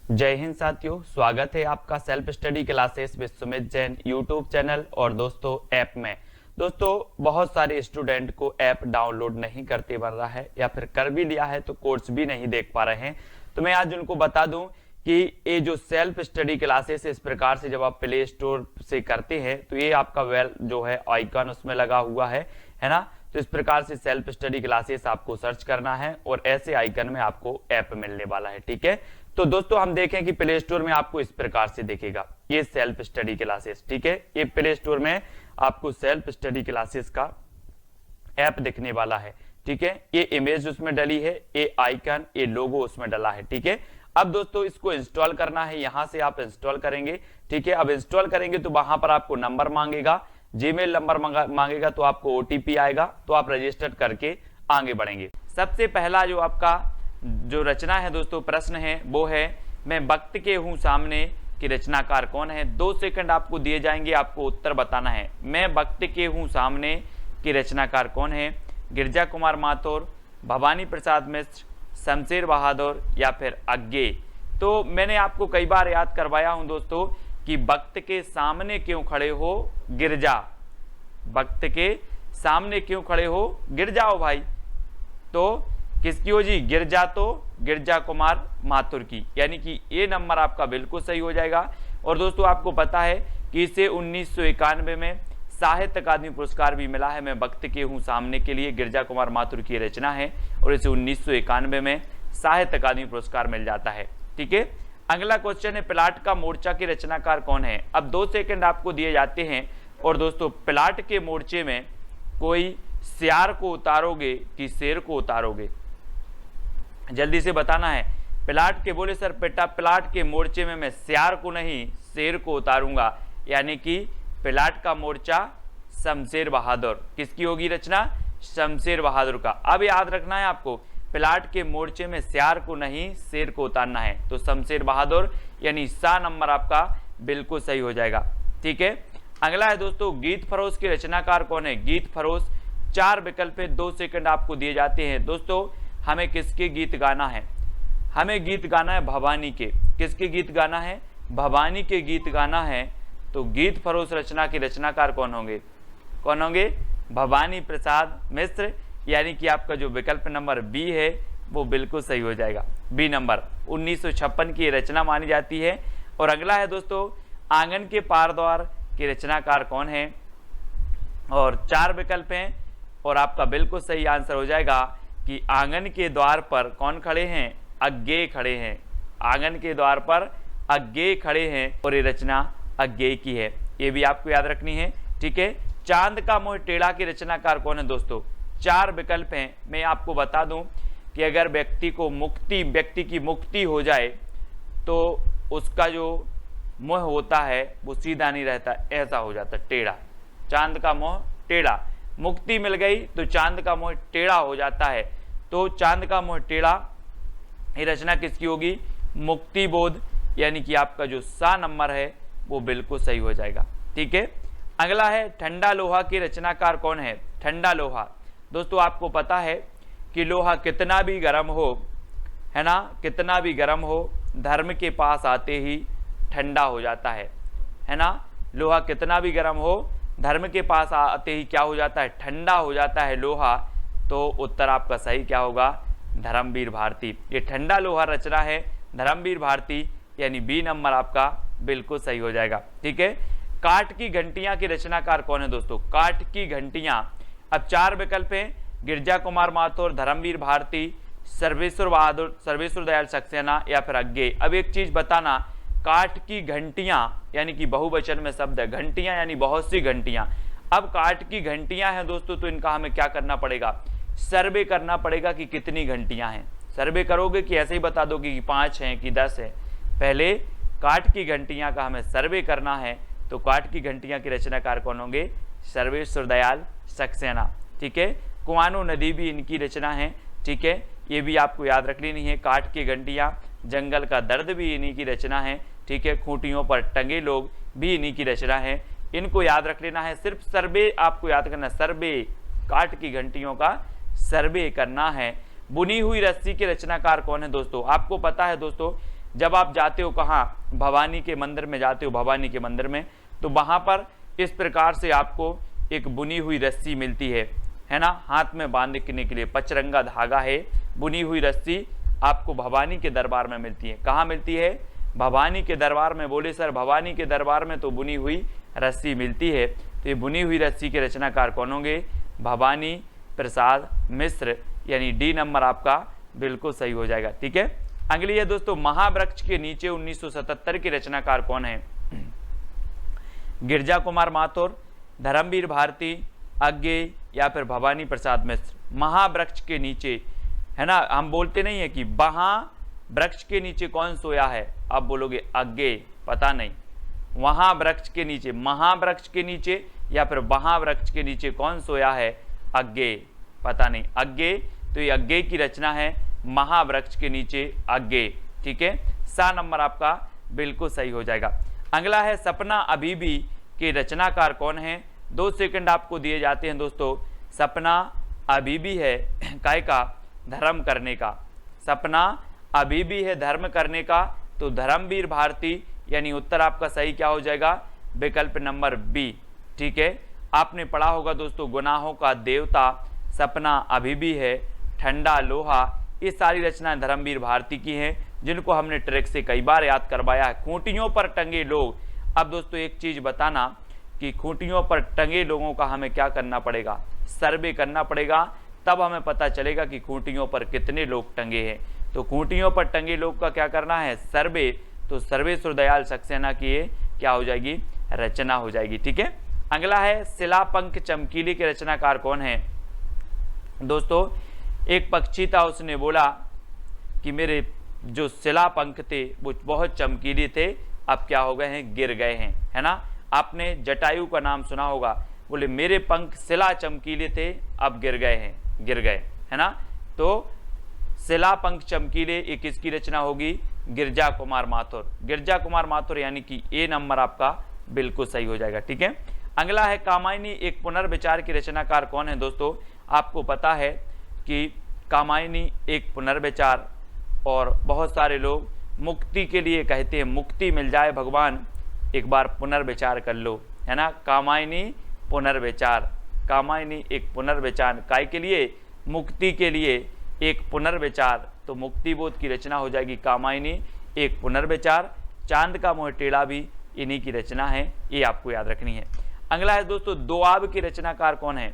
जय हिंद साथियों, स्वागत है आपका self study classes with Sumit Jain YouTube channel और दोस्तों ऐप में। दोस्तों बहुत सारे स्टूडेंट को ऐप डाउनलोड नहीं करते बन रहा है या फिर कर भी लिया है तो कोर्स भी नहीं देख पा रहे हैं। तो मैं आज उनको बता दूं कि ये जो सेल्फ स्टडी क्लासेस इस प्रकार से जब आप प्ले स्टोर से करते हैं तो ये आपका वेल जो है आइकन उसमें लगा हुआ है ना। तो इस प्रकार से सेल्फ स्टडी क्लासेस आपको सर्च करना है और ऐसे आइकन में आपको ऐप मिलने वाला है। ठीक है, तो दोस्तों हम देखें कि प्ले स्टोर में आपको इस प्रकार से दिखेगा ये सेल्फ स्टडी क्लासेस। ठीक है, ये प्ले स्टोर में आपको सेल्फ स्टडी क्लासेस का ऐप दिखने वाला है। ठीक है, ये इमेज उसमें डली है, ये आइकन, ये लोगो उसमें डला है। ठीक है, अब दोस्तों इसको इंस्टॉल करना है, यहां से आप इंस्टॉल करेंगे। ठीक है, अब इंस्टॉल करेंगे तो वहां पर आपको नंबर मांगेगा, जीमेल नंबर मांगेगा, तो आपको ओटीपी आएगा, तो आप रजिस्टर करके आगे बढ़ेंगे। सबसे पहला जो आपका जो रचना है दोस्तों, प्रश्न है वो है मैं वक्त के हूं सामने की रचनाकार कौन है। 2 सेकंड आपको दिए जाएंगे, आपको उत्तर बताना है। मैं वक्त के हूं सामने की रचनाकार कौन है। गिरजा कुमार माथुर, भवानी प्रसाद मिश्र, शमशेर बहादुर या फिर अज्ञे। तो मैंने आपको कई बार याद करवाया हूं दोस्तों कि वक्त के सामने क्यों खड़े हो गिरजा, वक्त के सामने क्यों खड़े हो गिर जाओ भाई। तो किसकी हो जी, गिरजा, तो गिरजा कुमार माथुर की, यानी कि ये नंबर आपका बिल्कुल सही हो जाएगा। और दोस्तों आपको पता है कि इसे 1991 में साहित्य अकादमी पुरस्कार भी मिला है। मैं वक्त के हूं सामने के लिए गिरजा कुमार माथुर की रचना है और इसे 1991 में साहित्य अकादमी पुरस्कार मिल जाता है। ठीक है, अगला क्वेश्चन है प्लाट का मोर्चा की रचनाकार कौन है। अब 2 सेकंड आपको दिए जाते हैं और दोस्तों प्लाट के मोर्चे में कोई सियार को उतारोगे कि शेर को उतारोगे, जल्दी से बताना है। प्लाट के बोले सर बेटा प्लाट के मोर्चे में मैं सियार को नहीं शेर को उतारूंगा, यानी कि प्लाट का मोर्चा शमशेर बहादुर, किसकी होगी रचना, शमशेर बहादुर का। अब याद रखना है आपको, प्लाट के मोर्चे में सियार को नहीं शेर को उतारना है, तो शमशेर बहादुर यानी सा नंबर आपका बिल्कुल सही हो जाएगा। ठीक है, अगला है दोस्तों गीत फरोश के रचनाकार कौन है। गीत फरोश 4 विकल्प है, 2 सेकंड आपको दिए जाते हैं। दोस्तों हमें किसके गीत गाना है, हमें गीत गाना है भवानी के। किसके गीत गाना है, भवानी के गीत गाना है। तो गीत फरोश रचना के रचनाकार कौन होंगे, कौन होंगे, भवानी प्रसाद मिश्र, यानी कि आपका जो विकल्प नंबर बी है वो बिल्कुल सही हो जाएगा। बी नंबर 1956 की रचना मानी जाती है। और अगला है दोस्तों आंगन के पार द्वार के रचनाकार कौन है, और 4 विकल्प हैं और आपका बिल्कुल सही आंसर हो जाएगा कि आंगन के द्वार पर कौन खड़े हैं, अज्ञे खड़े हैं। आंगन के द्वार पर अज्ञे खड़े हैं और ये रचना अज्ञे की है, ये भी आपको याद रखनी है। ठीक है, चांद का मोह टेढ़ा की रचनाकार कौन है दोस्तों। 4 विकल्प हैं, मैं आपको बता दूं कि अगर व्यक्ति की मुक्ति हो जाए तो उसका जो मोह होता है वो सीधा नहीं रहता, ऐसा हो जाता टेढ़ा। चांद का मोह टेढ़ा, मुक्ति मिल गई तो चांद का मोह टेढ़ा हो जाता है। तो चांद का मोह टेढ़ा ये रचना किसकी होगी, मुक्ति बोध, यानी कि आपका जो सा नंबर है वो बिल्कुल सही हो जाएगा। ठीक है, अगला है ठंडा लोहा की रचनाकार कौन है। ठंडा लोहा, दोस्तों आपको पता है कि लोहा कितना भी गर्म हो, है ना, कितना भी गर्म हो धर्म के पास आते ही ठंडा हो जाता है ना। लोहा कितना भी गर्म हो धर्म के पास आते ही क्या हो जाता है, ठंडा हो जाता है लोहा। तो उत्तर आपका सही क्या होगा, धर्मवीर भारती। ये ठंडा लोहा रचना है धर्मवीर भारती, यानी बी नंबर आपका बिल्कुल सही हो जाएगा। ठीक है, काठ की घंटियां की रचनाकार कौन है दोस्तों। काठ की घंटियां, अब 4 विकल्प हैं, गिरजा कुमार माथुर, धर्मवीर भारती, सर्वेश्वर बहादुर, सर्वेश्वर दयाल सक्सेना या फिर अज्ञे। अब एक चीज बताना, काठ की घंटियां यानी कि बहुवचन में शब्द है, घंटियां यानी बहुत सी घंटियां। अब काठ की घंटियां हैं दोस्तों, तो इनका हमें क्या करना पड़ेगा, सर्वे करना पड़ेगा कि कितनी घंटियां हैं। सर्वे करोगे कि ऐसे ही बता दोगे कि 5 हैं कि 10 है, पहले काठ की घंटियां का हमें सर्वे करना है। तो काठ की घंटियां की रचनाकार कौन होंगे, सर्वेश्वर दयाल सक्सेना। ठीक है, कुआनो नदी भी इनकी रचना है। ठीक है, ये भी आपको याद रख लेनी है। काठ की घंटियां, जंगल का दर्द भी इन्हीं की रचना है। ठीक है, खूंटियों पर टंगे लोग भी इन्हीं की रचना है, इनको याद रख लेना है। सिर्फ सर्वे आपको याद करना, सर्वे, काठ की घंटियों का सर्वे करना है। बुनी हुई रस्सी के रचनाकार कौन है दोस्तों, आपको पता है दोस्तों जब आप जाते हो कहाँ, भवानी के मंदिर में जाते हो, भवानी के मंदिर में, तो वहां पर इस प्रकार से आपको एक बुनी हुई रस्सी मिलती है ना, हाथ में बांधने के लिए पचरंगा धागा है, बुनी हुई रस्सी आपको भवानी के दरबार में मिलती है। कहाँ मिलती है? भवानी के दरबार में। बोले सर भवानी के दरबार में तो बुनी हुई रस्सी मिलती है, तो ये बुनी हुई रस्सी के रचनाकार कौन होंगे? भवानी प्रसाद मिश्र, यानी डी नंबर आपका बिल्कुल सही हो जाएगा। ठीक है, अगली है दोस्तों, महावृक्ष के नीचे 1977 के रचनाकार कौन है? गिरजा कुमार माथुर, धर्मवीर भारती, अज्ञेय या फिर भवानी प्रसाद मिश्र। महावृक्ष के नीचे, है ना, हम बोलते नहीं है कि वहां वृक्ष के नीचे कौन सोया है, आप बोलोगे अज्ञेय, पता नहीं। वहां वृक्ष के नीचे, महावृक्ष के नीचे या फिर वहां वृक्ष के नीचे कौन सोया है? अज्ञेय, पता नहीं। अज्ञेय, तो ये अज्ञेय की रचना है, महावृक्ष के नीचे अज्ञेय। ठीक है, सा नंबर आपका बिल्कुल सही हो जाएगा। अगला है, सपना अभी भी के रचनाकार कौन है? 2 सेकंड आपको दिए जाते हैं दोस्तों। सपना अभी भी है काय का? धर्म करने का। सपना अभी भी है धर्म करने का, तो धर्मवीर भारती, यानी उत्तर आपका सही क्या हो जाएगा? विकल्प नंबर बी। ठीक है, आपने पढ़ा होगा दोस्तों, गुनाहों का देवता, सपना अभी भी है, ठंडा लोहा, ये सारी रचनाएं धर्मवीर भारती की हैं, जिनको हमने ट्रैक से कई बार याद करवाया है। खूंटियों पर टंगे लोग। अब दोस्तों एक चीज बताना कि खूंटियों पर टंगे लोगों का हमें क्या करना पड़ेगा? सर्वे करना पड़ेगा, तब हमें पता चलेगा कि खूंटियों पर कितने लोग टंगे हैं। तो खूंटियों पर टंगे लोग का क्या करना है? सर्वे। तो सर्वेश्वर दयाल सक्सेना की ये क्या हो जाएगी? रचना हो जाएगी। ठीक है, अगला है, शिलापंख चमकीले के रचनाकार कौन है? दोस्तों एक पक्षी था, उसने बोला कि मेरे जो शिलापंख थे वो बहुत चमकीले थे, अब क्या हो गए हैं? गिर गए हैं, है ना। आपने जटायु का नाम सुना होगा, बोले मेरे पंख शिला चमकीले थे, अब गिर गए हैं, गिर गए, है ना। तो शिलापंख चमकीले, ये किसकी रचना होगी? गिरजा कुमार माथुर। गिरजा कुमार माथुर, यानी कि ए नंबर आपका बिल्कुल सही हो जाएगा। ठीक है, अगला है, कामायनी एक पुनर्विचार की रचनाकार कौन है? दोस्तों आपको पता है कि कामायनी एक पुनर्विचार, और बहुत सारे लोग मुक्ति के लिए कहते हैं, मुक्ति मिल जाए भगवान, एक बार पुनर्विचार कर लो, है ना। कामायनी पुनर्विचार, कामायनी एक पुनर्विचार, काय के लिए? मुक्ति के लिए एक पुनर्विचार, तो मुक्ति बोध की रचना हो जाएगी कामायनी एक पुनर्विचार। चांद का मोह टेढ़ा भी इन्हीं की रचना है, ये आपको याद रखनी है। अगला है दोस्तों, दोआब की रचनाकार कौन है?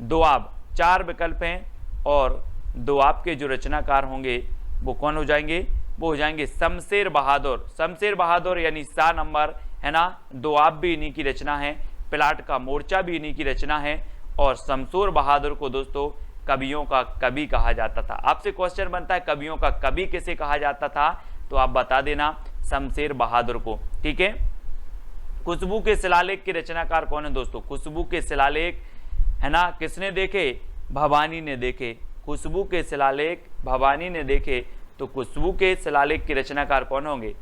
दोआब, 4 विकल्प हैं, और दोआब के जो रचनाकार होंगे वो कौन हो जाएंगे? वो हो जाएंगे शमशेर बहादुर। शमशेर बहादुर, यानी सा नंबर, है ना। दोआब भी इन्हीं की रचना है, प्लाट का मोर्चा भी इन्हीं की रचना है, और शमशेर बहादुर को दोस्तों कवियों का कवि कहा जाता था। आपसे क्वेश्चन बनता है कवियों का कवि किसे कहा जाता था, तो आप बता देना शमशेर बहादुर को। ठीक है, खुशबू के शिलालेख के रचनाकार कौन है? दोस्तों खुशबू के शिलालेख, है ना, किसने देखे? भवानी ने देखे। खुशबू के शिलालेख भवानी ने देखे, तो खुशबू के शिलालेख के रचनाकार कौन होंगे?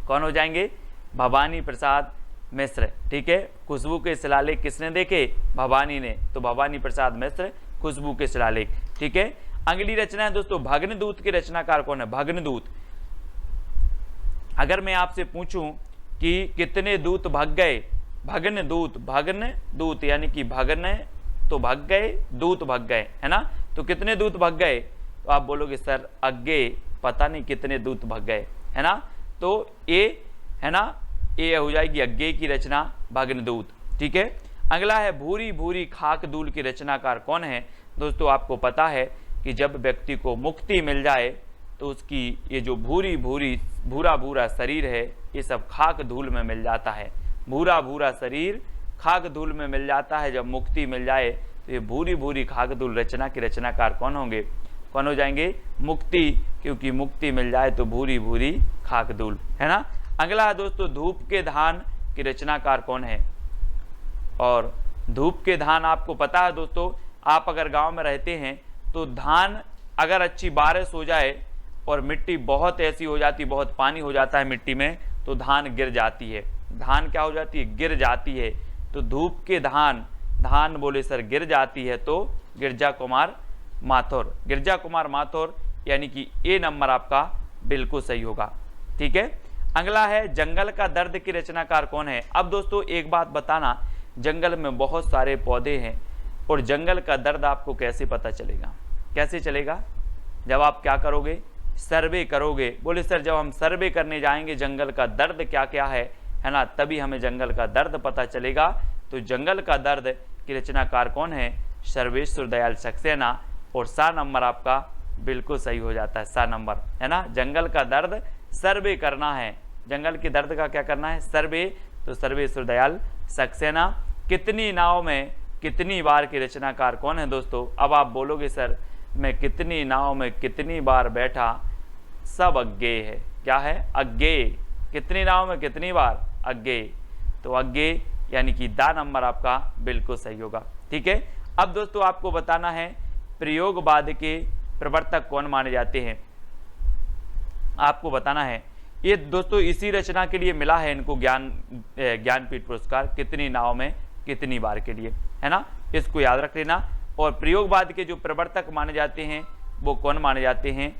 कौन हो जाएंगे? भवानी प्रसाद मिश्र। ठीक है, खुशबू के शिलालेख किसने देखे? भवानी ने, तो भवानी प्रसाद मिश्र खुशबू के शिलालेख। ठीक है, अगली रचना है दोस्तों, भग्नदूत के रचनाकार कौन है? भग्नदूत। अगर मैं आपसे पूछूं कि कितने दूत भग गए? भग्नदूत, भग्नदूत यानी कि भगन तो भग गए, दूत भग गए, है ना। तो कितने दूत भग गए? तो आप बोलोगे सर अज्ञेय, पता नहीं कितने दूत भग गए, है ना। तो ए, है ना, ये हो जाएगी अज्ञेय की रचना भग्नदूत। ठीक है, अगला है, भूरी भूरी खाक धूल की रचनाकार कौन है? दोस्तों आपको पता है कि जब व्यक्ति को मुक्ति मिल जाए तो उसकी ये जो भूरी भूरी भूरा भूरा शरीर है, ये सब खाक धूल में मिल जाता है। भूरा भूरा शरीर खाक धूल में मिल जाता है, जब मुक्ति मिल जाए तो ये भूरी भूरी खाक धूल रचना के रचनाकार कौन होंगे? कौन हो जाएंगे? मुक्ति, क्योंकि मुक्ति मिल जाए तो भूरी भूरी खाक धूल, है ना। अगला है दोस्तों, धूप के धान की रचनाकार कौन है? और धूप के धान आपको पता है दोस्तों, आप अगर गांव में रहते हैं तो धान अगर अच्छी बारिश हो जाए और मिट्टी बहुत ऐसी हो जाती, बहुत पानी हो जाता है मिट्टी में, तो धान गिर जाती है। धान क्या हो जाती है? गिर जाती है। तो धूप के धान, धान बोले सर गिर जाती है, तो गिरजा कुमार माथुर। गिरजा कुमार माथुर, यानी कि ए नंबर आपका बिल्कुल सही होगा। ठीक है, अगला है जंगल का दर्द की रचनाकार कौन है। अब दोस्तों एक बात बताना, जंगल में बहुत सारे पौधे हैं और जंगल का दर्द आपको कैसे पता चलेगा, कैसे चलेगा, जब आप क्या करोगे, सर्वे करोगे। बोले सर जब हम सर्वे करने जाएंगे जंगल का दर्द क्या क्या है ना, तभी हमें जंगल का दर्द पता चलेगा। तो जंगल का दर्द की रचनाकार कौन है, सर्वेश्वर दयाल सक्सेना। और सा नंबर आपका बिल्कुल सही हो जाता है, सा नंबर है ना। जंगल का दर्द सर्वे करना है, जंगल के दर्द का क्या करना है, सर्वे। तो सर्वेश्वर दयाल सक्सेना। कितनी नाव में कितनी बार की रचनाकार कौन है दोस्तों। अब आप बोलोगे सर मैं कितनी नाव में कितनी बार बैठा, सब अज्ञेय है। क्या है, अज्ञेय। कितनी नाव में कितनी बार, अज्ञेय। तो अज्ञेय यानी कि दा नंबर आपका बिल्कुल सही होगा। ठीक है, अब दोस्तों आपको बताना है प्रयोगवाद के प्रवर्तक कौन माने जाते हैं, आपको बताना है। ये दोस्तों इसी रचना के लिए मिला है इनको ज्ञानपीठ पुरस्कार, कितनी नाव में कितनी बार के लिए, है ना, इसको याद रख लेना। और प्रयोगवाद के जो प्रवर्तक माने जाते हैं वो कौन माने जाते हैं,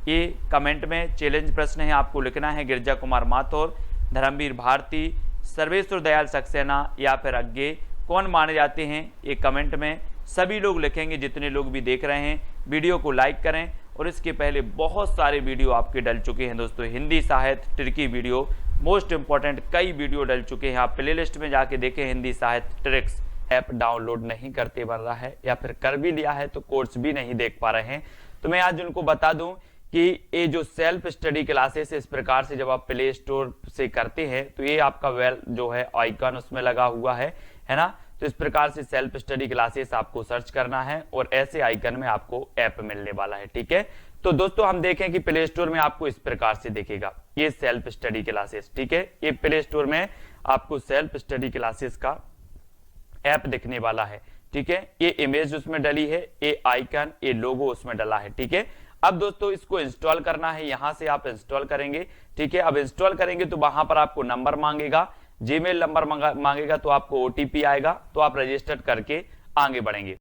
ये कमेंट में चैलेंज प्रश्न है, आपको लिखना है। गिरजा कुमार माथुर, धर्मवीर भारती, सर्वेश्वर दयाल सक्सेना या फिर अज्ञेय कौन माने जाते हैं, ये कमेंट में सभी लोग लिखेंगे। जितने लोग भी देख रहे हैं वीडियो को लाइक करें। और इसके पहले बहुत सारे वीडियो आपके डल चुके हैं दोस्तों, हिंदी साहित्य ट्रिकी वीडियो, मोस्ट इंपॉर्टेंट कई वीडियो डल चुके हैं। आप प्लेलिस्ट में जाके देखें हिंदी साहित्य ट्रिक्स। ऐप डाउनलोड नहीं करते बन रहा है या फिर कर भी लिया है तो कोर्स भी नहीं देख पा रहे हैं, तो मैं आज उनको बता दूं कि ये जो सेल्फ स्टडी क्लासेस इस प्रकार से जब आप प्ले स्टोर से करते हैं तो ये आपका वेल जो है आइकन उसमें लगा हुआ है ना। तो इस प्रकार से सेल्फ स्टडी क्लासेस आपको सर्च करना है और ऐसे आइकन में आपको ऐप मिलने वाला है। ठीक है, तो दोस्तों हम देखें कि प्ले स्टोर में आपको इस प्रकार से दिखेगा ये सेल्फ स्टडी क्लासेस। ठीक है, ये प्ले स्टोर में आपको सेल्फ स्टडी क्लासेस का ऐप दिखने वाला है। ठीक है, ये इमेज उसमें डली है, ये आइकन, ये लोगो उसमें डला है। ठीक है, अब दोस्तों इसको इंस्टॉल करना है, यहां से आप इंस्टॉल करेंगे। ठीक है, अब इंस्टॉल करेंगे तो वहां पर आपको नंबर मांगेगा, जीमेल नंबर मांगेगा, तो आपको ओटीपी आएगा, तो आप रजिस्टर करके आगे बढ़ेंगे।